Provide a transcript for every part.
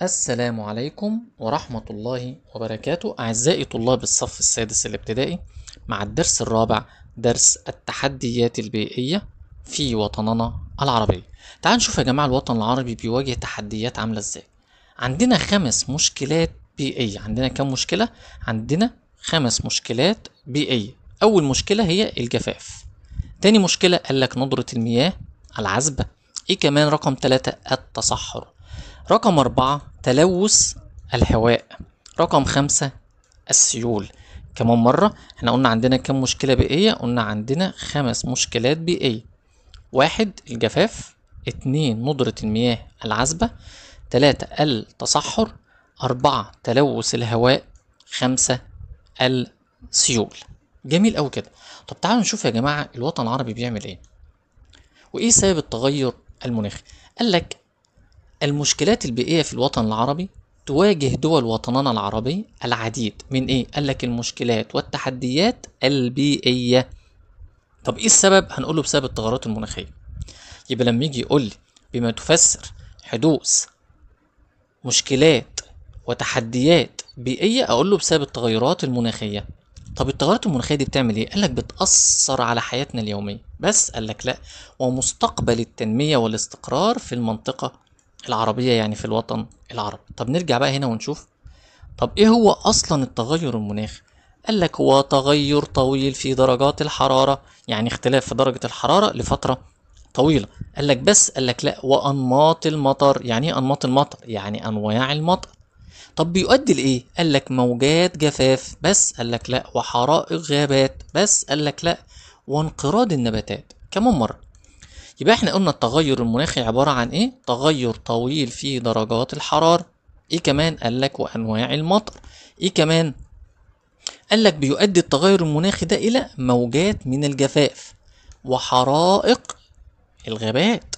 السلام عليكم ورحمة الله وبركاته أعزائي طلاب الصف السادس الابتدائي مع الدرس الرابع درس التحديات البيئية في وطننا العربي. تعالوا نشوف يا جماعة الوطن العربي بيواجه تحديات عاملة ازاي. عندنا 5 مشكلات بيئية. عندنا كم مشكلة؟ عندنا 5 مشكلات بيئية. أول مشكلة هي الجفاف. تاني مشكلة قالك ندرة المياه العذبة. ايه كمان؟ رقم 3 التصحر. رقم 4 تلوث الهواء. رقم 5 السيول. كمان مرة احنا قلنا عندنا كم مشكلة بيئية؟ قلنا عندنا 5 مشكلات بيئية. 1 الجفاف، 2 ندرة المياه العذبة، 3 التصحر، 4 تلوث الهواء، 5 السيول. جميل أوي كده. طب تعالوا نشوف يا جماعة الوطن العربي بيعمل ايه وايه سبب التغير المناخي. قالك المشكلات البيئية في الوطن العربي تواجه دول وطننا العربي العديد من ايه؟ قالك المشكلات والتحديات البيئية. طب ايه السبب؟ هنقوله بسبب التغيرات المناخية. يبقى لما يجي يقول لي بما تفسر حدوث مشكلات وتحديات بيئية، اقول له بسبب التغيرات المناخية. طب التغيرات المناخية دي بتعمل ايه؟ قالك بتأثر على حياتنا اليومية، بس قالك لا، ومستقبل التنمية والاستقرار في المنطقة العربية، يعني في الوطن العربي. طب نرجع بقى هنا ونشوف، طب ايه هو اصلا التغير المناخي؟ قالك هو تغير طويل في درجات الحرارة، يعني اختلاف في درجة الحرارة لفترة طويلة. قالك بس قالك لا، وأنماط المطر. يعني ايه أنماط المطر؟ يعني أنواع المطر. طب بيؤدي لإيه؟ قالك موجات جفاف، بس قالك لا، وحرائق غابات، بس قالك لا، وانقراض النباتات. كمان مرة. يبقى احنا قلنا التغير المناخي عبارة عن ايه؟ تغير طويل في درجات الحرارة. ايه كمان؟ قالك وأنواع المطر. ايه كمان؟ قالك بيؤدي التغير المناخي ده إلى موجات من الجفاف، وحرائق الغابات،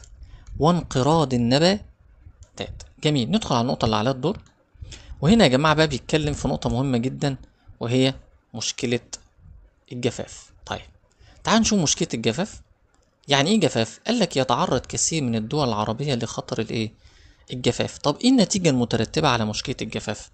وانقراض النباتات. جميل. ندخل على النقطة اللي عليها الدور. وهنا يا جماعة بقى بيتكلم في نقطة مهمة جدا، وهي مشكلة الجفاف. طيب تعال نشوف مشكلة الجفاف. يعني ايه جفاف؟ قالك يتعرض كثير من الدول العربية لخطر الايه؟ الجفاف. طب ايه النتيجة المترتبة على مشكلة الجفاف؟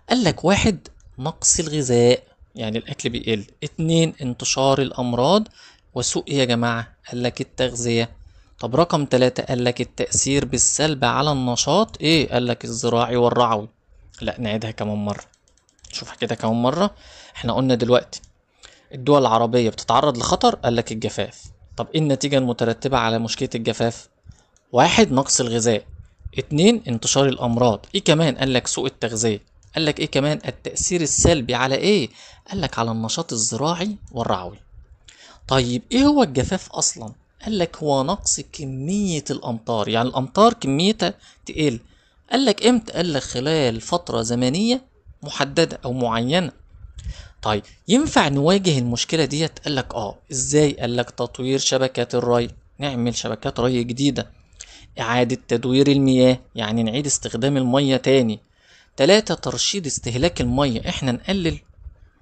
قالك 1 نقص الغذاء، يعني الاكل بيقل. 2 انتشار الامراض وسوء إيه يا جماعة؟ قالك التغذية. طب رقم 3 قالك التأثير بالسلب على النشاط ايه؟ قالك الزراعي والرعوي. لا نعيدها كمان مرة، شوفها كده كمان مرة. احنا قلنا دلوقتي الدول العربية بتتعرض لخطر، قالك الجفاف. طب ايه النتيجة المترتبة على مشكلة الجفاف؟ 1 نقص الغذاء، 2 انتشار الأمراض، ايه كمان؟ قالك سوء التغذية. قالك ايه كمان؟ التأثير السلبي على ايه؟ قالك على النشاط الزراعي والرعوي. طيب ايه هو الجفاف أصلا؟ قالك هو نقص كمية الأمطار، يعني الأمطار كميتها تقل. قالك امتى؟ قالك خلال فترة زمنية محددة أو معينة. طيب ينفع نواجه المشكلة ديت؟ قالك ازاي؟ قالك تطوير شبكات الري، نعمل شبكات ري جديدة. إعادة تدوير المياه، يعني نعيد استخدام المية تاني. 3 ترشيد استهلاك المية، احنا نقلل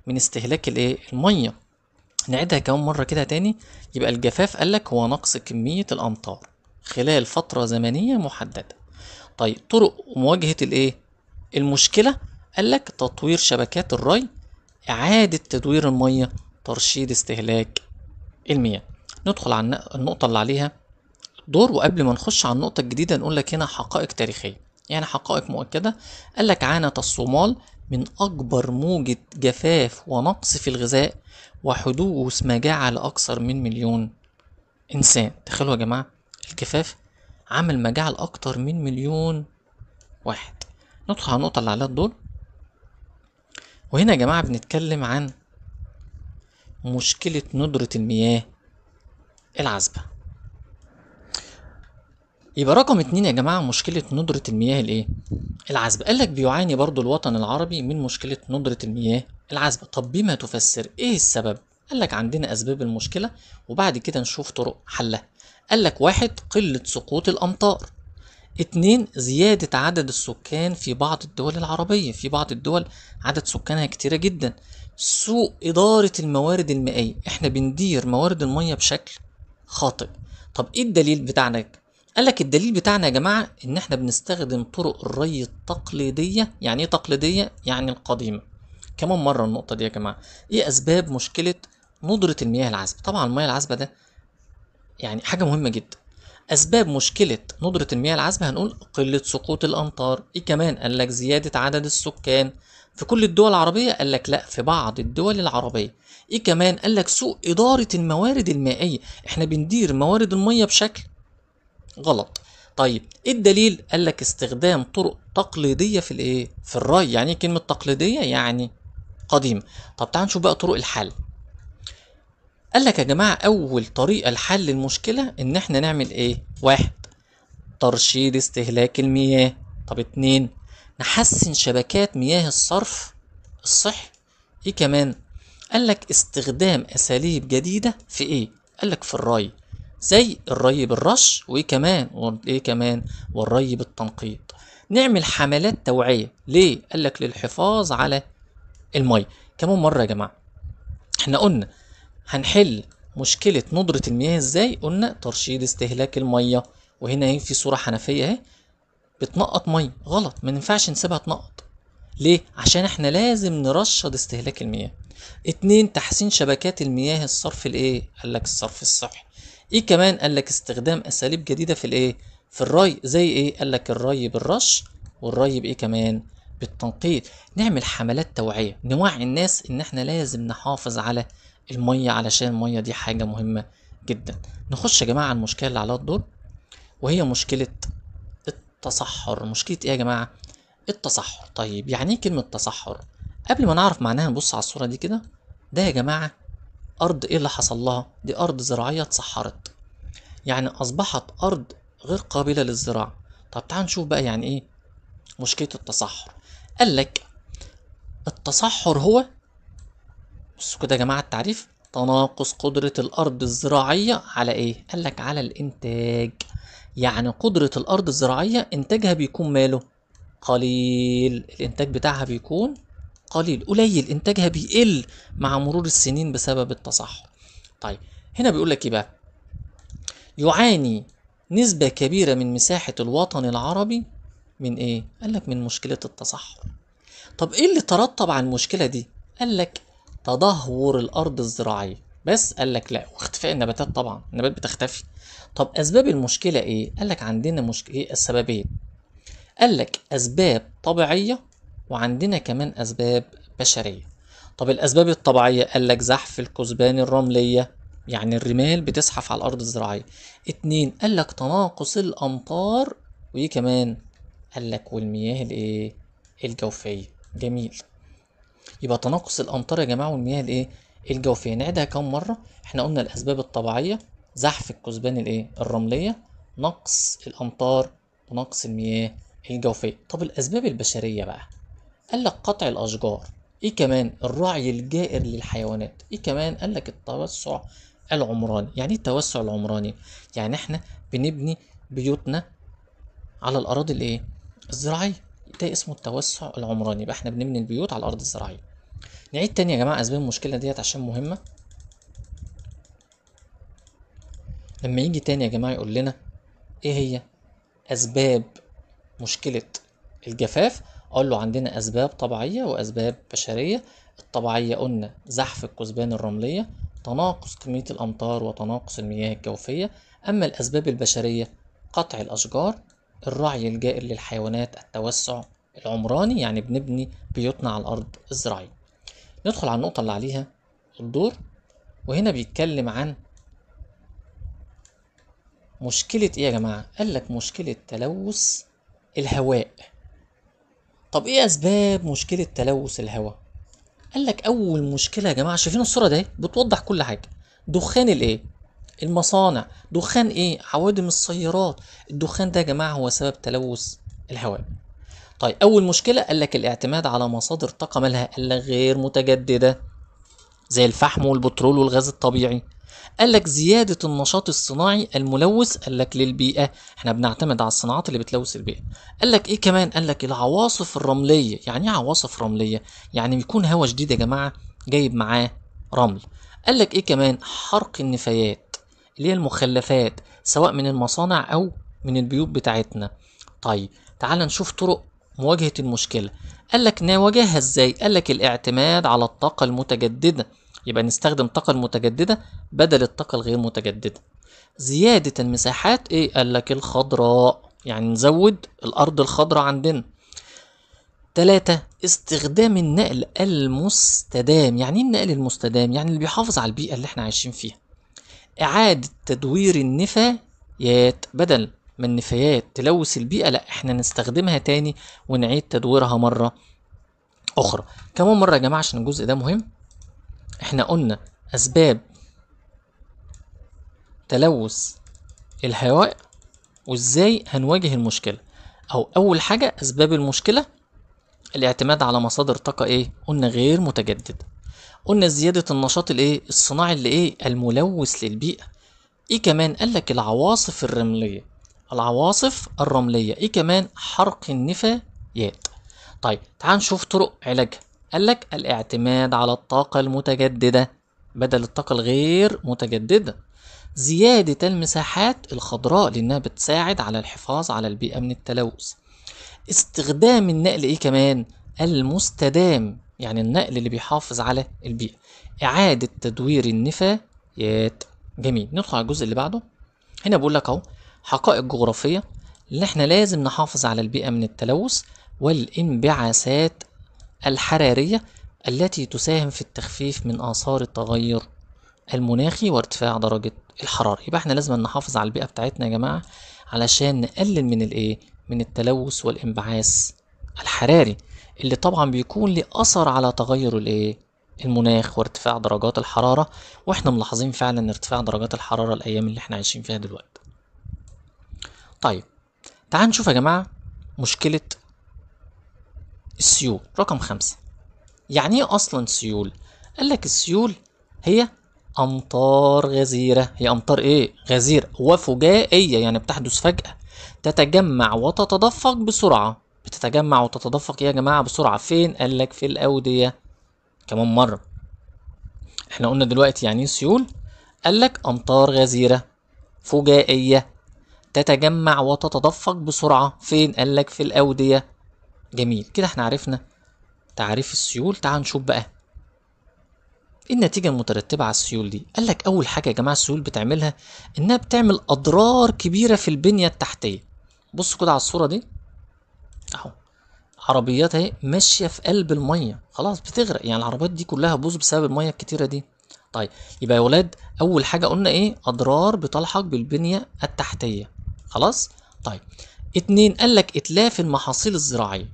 من استهلاك الايه؟ المية. نعيدها كمان مرة كده تاني. يبقى الجفاف قالك هو نقص كمية الأمطار خلال فترة زمنية محددة. طيب طرق مواجهة الايه؟ المشكلة. قالك تطوير شبكات الري، إعادة تدوير المية، ترشيد استهلاك المياه. ندخل على النقطة اللي عليها دور. وقبل ما نخش على النقطة الجديدة نقول لك هنا حقائق تاريخية، يعني حقائق مؤكدة. قال لك عانت الصومال من أكبر موجة جفاف ونقص في الغذاء وحدوث مجاعة لأكثر من 1,000,000 إنسان. تخيلوا يا جماعة، الجفاف عمل مجاعة لأكثر من 1,000,000 واحد. ندخل على النقطة اللي عليها الدور. وهنا يا جماعة بنتكلم عن مشكلة ندرة المياه العذبة. يبقى رقم 2 يا جماعة مشكلة ندرة المياه الايه؟ العذبة. قالك بيعاني برضو الوطن العربي من مشكلة ندرة المياه العذبة. طب بما تفسر ايه السبب؟ قالك عندنا اسباب المشكلة وبعد كده نشوف طرق حلها. قالك 1 قلة سقوط الامطار. 2 زيادة عدد السكان في بعض الدول العربية، في بعض الدول عدد سكانها كتيرة جدا. سوء إدارة الموارد المائية، احنا بندير موارد المية بشكل خاطئ. طب ايه الدليل بتاعنا؟ قال لك الدليل بتاعنا يا جماعة ان احنا بنستخدم طرق الري التقليدية. يعني ايه تقليدية؟ يعني القديمة. كمان مرة النقطة دي يا جماعة، ايه اسباب مشكلة ندرة المياه العذبة؟ طبعا المياه العذبة ده يعني حاجة مهمة جدا. اسباب مشكلة ندرة المياه العذبة هنقول قلة سقوط الامطار. ايه كمان؟ قال لك زيادة عدد السكان في كل الدول العربية. قال لك لا، في بعض الدول العربية. ايه كمان؟ قال لك سوء إدارة الموارد المائية. احنا بندير موارد المية بشكل غلط. طيب ايه الدليل؟ قال لك استخدام طرق تقليديه في الايه؟ في الري. يعني ايه كلمه تقليديه؟ يعني قديمه. طب تعالوا نشوف بقى طرق الحل. قال لك يا جماعه اول طريقه لحل المشكله ان احنا نعمل ايه؟ واحد، ترشيد استهلاك المياه. طب اتنين، نحسن شبكات مياه الصرف الصحي. ايه كمان؟ قال لك استخدام اساليب جديده في ايه؟ قال لك في الري، زي الري بالرش. وايه كمان والري بالتنقيط. نعمل حملات توعيه. ليه؟ قال لك للحفاظ على الميه. كمان مره يا جماعه، احنا قلنا هنحل مشكله ندره المياه ازاي؟ قلنا ترشيد استهلاك الميه. وهنا اهي في صوره حنفيه اهي بتنقط ميه. غلط، ما ينفعش نسيبها تنقط. ليه؟ عشان احنا لازم نرشد استهلاك المياه. اتنين، تحسين شبكات المياه الصرف الايه؟ قال لك الصرف الصحي. ايه كمان؟ قال لك استخدام اساليب جديدة في الايه؟ في الري. زي ايه؟ قال لك الري بالرش، والري بايه كمان؟ بالتنقيط. نعمل حملات توعية، نوعي الناس ان احنا لازم نحافظ على المية، علشان المية دي حاجة مهمة جدا. نخش يا جماعة على المشكلة اللي عليها الدور، وهي مشكلة التصحر. مشكلة ايه يا جماعة؟ التصحر. طيب يعني ايه كلمة تصحر؟ قبل ما نعرف معناها نبص على الصورة دي كده. ده يا جماعة أرض إيه اللي حصل لها؟ دي أرض زراعية اتصحرت، يعني أصبحت أرض غير قابلة للزراعة. طب تعال نشوف بقى يعني إيه مشكلة التصحر. قال لك التصحر هو، بصوا كده يا جماعة التعريف، تناقص قدرة الأرض الزراعية على إيه؟ قال لك على الإنتاج. يعني قدرة الأرض الزراعية إنتاجها بيكون ماله؟ قليل. الإنتاج بتاعها بيكون قليل إنتاجها بيقل مع مرور السنين بسبب التصحر. طيب هنا بيقول لك إيه بقى؟ يعاني نسبة كبيرة من مساحة الوطن العربي من إيه؟ قال لك من مشكلة التصحر. طب إيه اللي ترتب على المشكلة دي؟ قال لك تدهور الأرض الزراعية. بس قال لك لا، واختفاء النباتات. طبعا النبات بتختفي. طب أسباب المشكلة إيه؟ قال لك عندنا مشكلة إيه؟ السببين. قال لك أسباب طبيعية، وعندنا كمان أسباب بشرية. طب الأسباب الطبيعية قال لك زحف الكثبان الرملية، يعني الرمال بتزحف على الأرض الزراعية. اتنين، قال لك تناقص الأمطار. وإيه كمان؟ قال لك والمياه الإيه؟ الجوفية. جميل. يبقى تناقص الأمطار يا جماعة والمياه الإيه؟ الجوفية. نعيدها كم مرة؟ احنا قلنا الأسباب الطبيعية زحف الكثبان الإيه؟ الرملية، نقص الأمطار، ونقص المياه الجوفية. طب الأسباب البشرية بقى، قال لك قطع الأشجار. إيه كمان؟ الرعي الجائر للحيوانات. إيه كمان؟ قال لك التوسع العمراني. يعني إيه التوسع العمراني؟ يعني إحنا بنبني بيوتنا على الأراضي الإيه؟ الزراعية. ده اسمه التوسع العمراني. يبقى إحنا بنبني البيوت على الأرض الزراعية. نعيد تاني يا جماعة أسباب المشكلة ديت عشان مهمة. لما يجي تاني يا جماعة يقول لنا إيه هي أسباب مشكلة الجفاف، أقول له عندنا أسباب طبيعية وأسباب بشرية. الطبيعية قلنا زحف الكثبان الرملية، تناقص كمية الأمطار، وتناقص المياه الجوفية. أما الأسباب البشرية قطع الأشجار، الرعي الجائر للحيوانات، التوسع العمراني، يعني بنبني بيوتنا على الأرض الزراعية. ندخل على النقطة اللي عليها الدور، وهنا بيتكلم عن مشكلة إيه يا جماعة؟ قال لك مشكلة تلوث الهواء. طب ايه اسباب مشكلة تلوث الهواء؟ قال لك اول مشكلة يا جماعة، شايفين الصورة دي بتوضح كل حاجة. دخان الايه؟ المصانع. دخان ايه؟ عوادم السيارات. الدخان ده يا جماعة هو سبب تلوث الهواء. طيب اول مشكلة قال لك الاعتماد على مصادر طاقة مالها؟ قال لك غير متجددة، زي الفحم والبترول والغاز الطبيعي. قال لك زيادة النشاط الصناعي الملوث، قال لك للبيئة، احنا بنعتمد على الصناعات اللي بتلوث البيئة. قال لك ايه كمان؟ قال لك العواصف الرملية. يعني ايه عواصف رملية؟ يعني بيكون هوا شديد يا جماعة جايب معاه رمل. قال لك ايه كمان؟ حرق النفايات اللي هي المخلفات، سواء من المصانع او من البيوت بتاعتنا. طيب تعال نشوف طرق مواجهة المشكلة. قال لك نواجهها ازاي؟ قال لك الاعتماد على الطاقة المتجددة، يبقى نستخدم الطاقة المتجددة بدل الطاقة الغير متجددة. زيادة المساحات ايه؟ قال لك الخضراء، يعني نزود الأرض الخضراء عندنا. 3 استخدام النقل المستدام. يعني ايه النقل المستدام؟ يعني اللي بيحافظ على البيئة اللي احنا عايشين فيها. إعادة تدوير النفايات، بدل ما النفايات تلوث البيئة، لا احنا نستخدمها تاني ونعيد تدويرها مرة أخرى. كمان مرة يا جماعة عشان الجزء ده مهم، احنا قلنا أسباب تلوث الهواء وازاي هنواجه المشكلة. أو أول حاجة أسباب المشكلة، الاعتماد على مصادر طاقة ايه؟ قلنا غير متجددة. قلنا زيادة النشاط الايه؟ الصناعي اللي ايه؟ الملوث للبيئة. ايه كمان؟ قال لك العواصف الرملية، العواصف الرملية. ايه كمان؟ حرق النفايات. طيب تعال نشوف طرق علاجها. قال لك الاعتماد على الطاقة المتجددة بدل الطاقة الغير متجددة. زيادة المساحات الخضراء لأنها بتساعد على الحفاظ على البيئة من التلوث. استخدام النقل ايه كمان؟ المستدام، يعني النقل اللي بيحافظ على البيئة. إعادة تدوير النفايات. جميل، ندخل على الجزء اللي بعده. هنا بقول لك اهو حقائق جغرافية اللي احنا لازم نحافظ على البيئة من التلوث والانبعاثات الحرارية التي تساهم في التخفيف من آثار التغير المناخي وارتفاع درجة الحرارة. يبقى احنا لازم نحافظ على البيئة بتاعتنا يا جماعة علشان نقلل من الايه؟ من التلوث والانبعاث الحراري اللي طبعا بيكون له أثر على تغير الايه؟ المناخ وارتفاع درجات الحرارة. واحنا ملاحظين فعلا ارتفاع درجات الحرارة الأيام اللي احنا عايشين فيها دلوقتي. طيب تعال نشوف يا جماعة مشكلة السيول رقم 5. يعني ايه أصلا سيول؟ قال لك السيول هي أمطار غزيرة. هي أمطار إيه؟ غزيرة وفجائية، يعني بتحدث فجأة، تتجمع وتتدفق بسرعة. بتتجمع وتتدفق يا جماعة بسرعة فين؟ قال لك في الأودية. كمان مرة احنا قلنا دلوقتي يعني ايه سيول؟ قال لك أمطار غزيرة فجائية تتجمع وتتدفق بسرعة فين؟ قال لك في الأودية. جميل، كده احنا عرفنا تعريف السيول. تعال نشوف بقى ايه النتيجة المترتبة على السيول دي. قال لك أول حاجة يا جماعة السيول بتعملها إنها بتعمل أضرار كبيرة في البنية التحتية. بصوا كده على الصورة دي أهو، عربيات اهي ماشية في قلب المية، خلاص بتغرق، يعني العربيات دي كلها بوظ بسبب المية الكتيرة دي. طيب يبقى يا ولاد أول حاجة قلنا إيه؟ أضرار بتلحق بالبنية التحتية. خلاص؟ طيب 2 قال لك إتلاف المحاصيل الزراعية،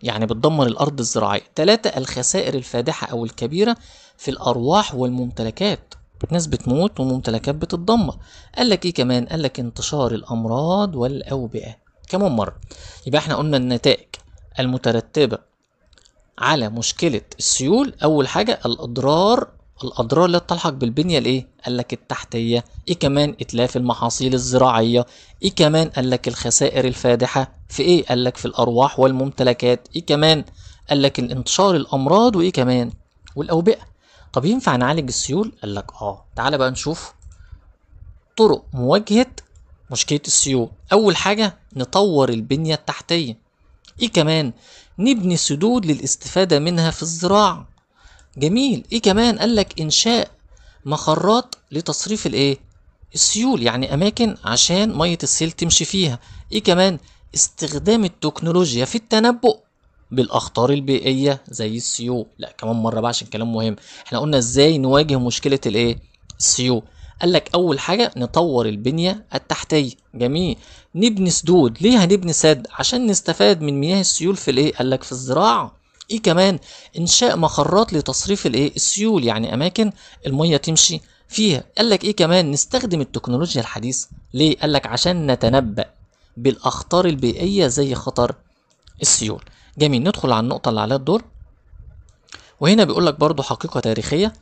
يعني بتدمر الأرض الزراعية. 3 الخسائر الفادحة أو الكبيرة في الأرواح والممتلكات، ناس بتموت وممتلكات بتتدمر. قال لك إيه كمان؟ قال لك انتشار الأمراض والأوبئة. كمان مرة يبقى احنا قلنا النتائج المترتبة على مشكلة السيول. أول حاجة الأضرار اللي تلحق بالبنية الإيه؟ قال لك التحتية. إيه كمان؟ إتلاف المحاصيل الزراعية. إيه كمان؟ قال لك الخسائر الفادحة في إيه؟ قال لك في الأرواح والممتلكات. إيه كمان؟ قال لك الانتشار الأمراض. وإيه كمان؟ والأوبئة. طب ينفع نعالج السيول؟ قال لك تعالى بقى نشوف طرق مواجهة مشكلة السيول. أول حاجة نطور البنية التحتية. إيه كمان؟ نبني سدود للاستفادة منها في الزراعة. جميل. إيه كمان؟ قال لك إنشاء مخرات لتصريف الإيه؟ السيول، يعني أماكن عشان مية السيل تمشي فيها. إيه كمان؟ استخدام التكنولوجيا في التنبؤ بالأخطار البيئية زي السيول. لا كمان مرة بقى عشان كلام مهم، احنا قلنا ازاي نواجه مشكلة الايه؟ السيول. قال لك أول حاجة نطور البنية التحتية. جميل. نبني سدود. ليه هنبني سد؟ عشان نستفاد من مياه السيول في الايه؟ قال لك في الزراعة. ايه كمان؟ انشاء مخرات لتصريف الايه؟ السيول، يعني اماكن المية تمشي فيها. قال لك ايه كمان؟ نستخدم التكنولوجيا الحديثة. ليه؟ قال لك عشان نتنبأ بالاخطار البيئية زي خطر السيول. جميل، ندخل على النقطة اللي عليها الدور. وهنا بيقول لك برضو حقيقة تاريخية.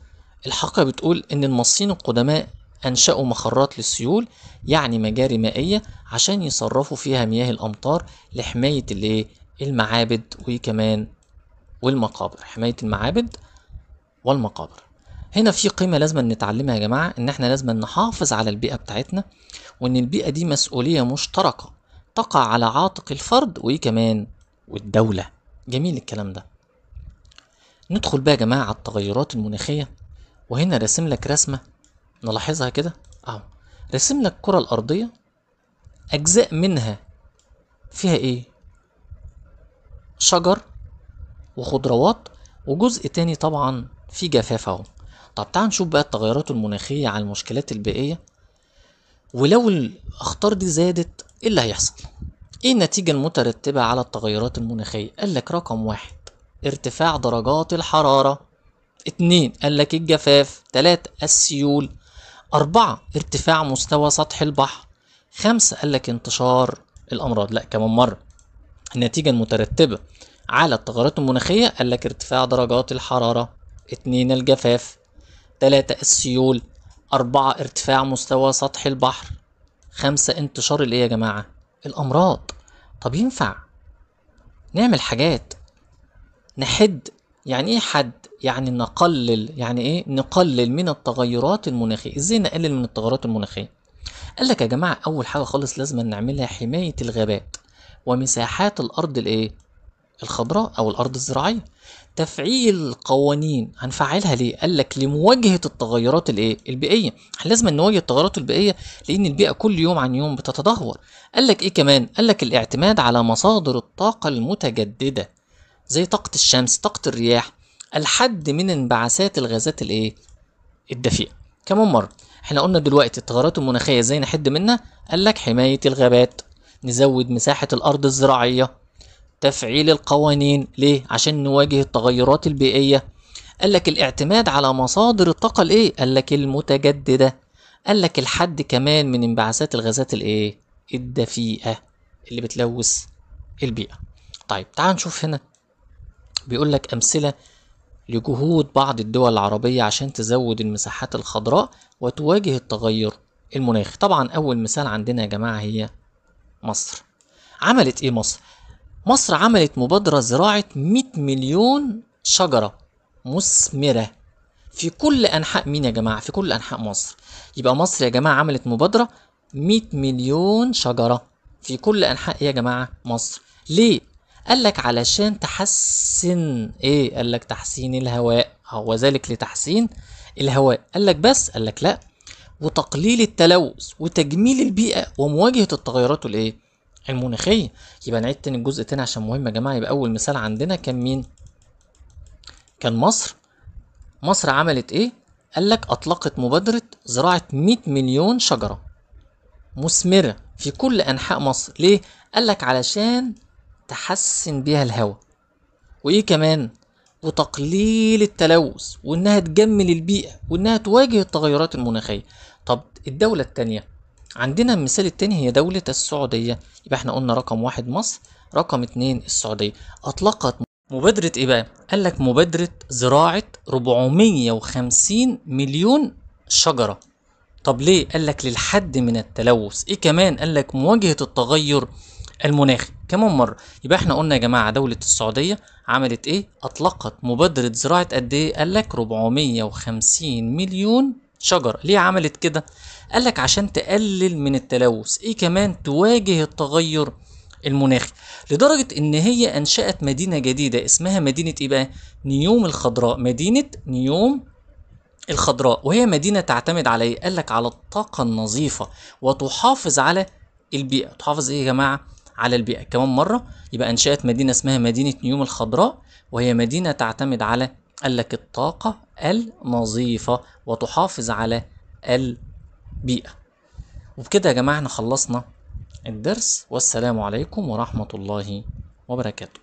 الحقيقة بتقول ان المصريين القدماء انشأوا مخرات للسيول، يعني مجاري مائية عشان يصرفوا فيها مياه الامطار لحماية الايه؟ المعابد وكمان والمقابر، حماية المعابد والمقابر. هنا في قيمة لازم نتعلمها يا جماعة، ان احنا لازم نحافظ على البيئة بتاعتنا، وان البيئة دي مسؤولية مشتركة تقع على عاتق الفرد وايه كمان والدولة. جميل الكلام ده. ندخل بقى يا جماعة على التغيرات المناخية، وهنا راسم لك رسمة نلاحظها كده اهو. راسم لك الكرة الأرضية، أجزاء منها فيها ايه؟ شجر وخضروات، وجزء تاني طبعا في جفاف اهو. طب تعال نشوف بقى التغيرات المناخية على المشكلات البيئية، ولو الأخطار دي زادت ايه اللي هيحصل؟ ايه النتيجة المترتبة على التغيرات المناخية؟ قال لك رقم 1 ارتفاع درجات الحرارة، 2 قال لك الجفاف، 3 السيول، 4 ارتفاع مستوى سطح البحر، 5 قال لك انتشار الأمراض. لا كمان مرة، النتيجة المترتبة على التغيرات المناخية قال لك ارتفاع درجات الحرارة، 2 الجفاف، 3 السيول، 4 ارتفاع مستوى سطح البحر، 5 انتشار الايه يا جماعة؟ الأمراض. طب ينفع نعمل حاجات نحد؟ يعني ايه حد؟ يعني نقلل، يعني ايه نقلل من التغيرات المناخية. ازاي نقلل من التغيرات المناخية؟ قال لك يا جماعة أول حاجة خالص لازم نعملها حماية الغابات ومساحات الأرض الايه؟ الخضراء أو الأرض الزراعية. تفعيل قوانين هنفعلها ليه؟ قال لك لمواجهة التغيرات الايه؟ البيئية. احنا لازم نواجه التغيرات البيئية لأن البيئة كل يوم عن يوم بتتدهور. قال لك ايه كمان؟ قال لك الاعتماد على مصادر الطاقة المتجددة زي طاقة الشمس، طاقة الرياح، الحد من انبعاثات الغازات الايه؟ الدفيئة. كمان مرة، احنا قلنا دلوقتي التغيرات المناخية ازاي نحد منها؟ قال لك حماية الغابات، نزود مساحة الأرض الزراعية، تفعيل القوانين ليه؟ عشان نواجه التغيرات البيئية. قال لك الاعتماد على مصادر الطاقة الايه؟ قال لك المتجددة. قال لك الحد كمان من انبعاثات الغازات الايه؟ الدفيئة اللي بتلوث البيئة. طيب تعال نشوف هنا، بيقول لك أمثلة لجهود بعض الدول العربية عشان تزود المساحات الخضراء وتواجه التغير المناخي. طبعا أول مثال عندنا يا جماعة هي مصر. عملت إيه مصر؟ مصر عملت مبادرة زراعة 100 مليون شجرة مثمرة في كل أنحاء مين يا جماعة؟ في كل أنحاء مصر. يبقى مصر يا جماعة عملت مبادرة 100 مليون شجرة في كل أنحاء يا جماعة مصر. ليه؟ قال لك علشان تحسن ايه؟ قال لك تحسين الهواء، وذلك لتحسين الهواء. قال لك بس؟ قال لك لا، وتقليل التلوث وتجميل البيئة ومواجهة التغيرات الايه؟ المناخية. يبقى نعيد تاني الجزء تاني عشان مهم يا جماعة. يبقى أول مثال عندنا كان مين؟ كان مصر. مصر عملت ايه؟ قال لك أطلقت مبادرة زراعة 100 مليون شجرة مثمرة في كل أنحاء مصر. ليه؟ قال لك علشان تحسن بيها الهواء، وايه كمان؟ وتقليل التلوث، وانها تجمل البيئة، وانها تواجه التغيرات المناخية. طب الدولة التانية عندنا، المثال التاني هي دولة السعودية. يبقى احنا قلنا رقم 1 مصر، رقم 2 السعودية. اطلقت مبادرة ايه بقى؟ قال لك مبادرة زراعة 450 مليون شجرة. طب ليه؟ قال لك للحد من التلوث. ايه كمان؟ قال لك مواجهة التغير المناخي. كمان مرة، يبقى احنا قلنا يا جماعة دولة السعودية عملت ايه؟ اطلقت مبادرة زراعة قد ايه؟ قال لك 450 مليون شجرة. ليه عملت كده؟ قال لك عشان تقلل من التلوث. ايه كمان؟ تواجه التغير المناخي، لدرجة ان هي انشأت مدينة جديدة اسمها مدينة ايه بقى؟ نيوم الخضراء. مدينة نيوم الخضراء، وهي مدينة تعتمد على ايه؟ قال لك على الطاقة النظيفة وتحافظ على البيئة. تحافظ ايه يا جماعة؟ على البيئة. كمان مرة، يبقى انشأت مدينة اسمها مدينة نيوم الخضراء، وهي مدينة تعتمد على قال لك الطاقة النظيفة وتحافظ على البيئة. وبكده يا جماعة احنا خلصنا الدرس، والسلام عليكم ورحمة الله وبركاته.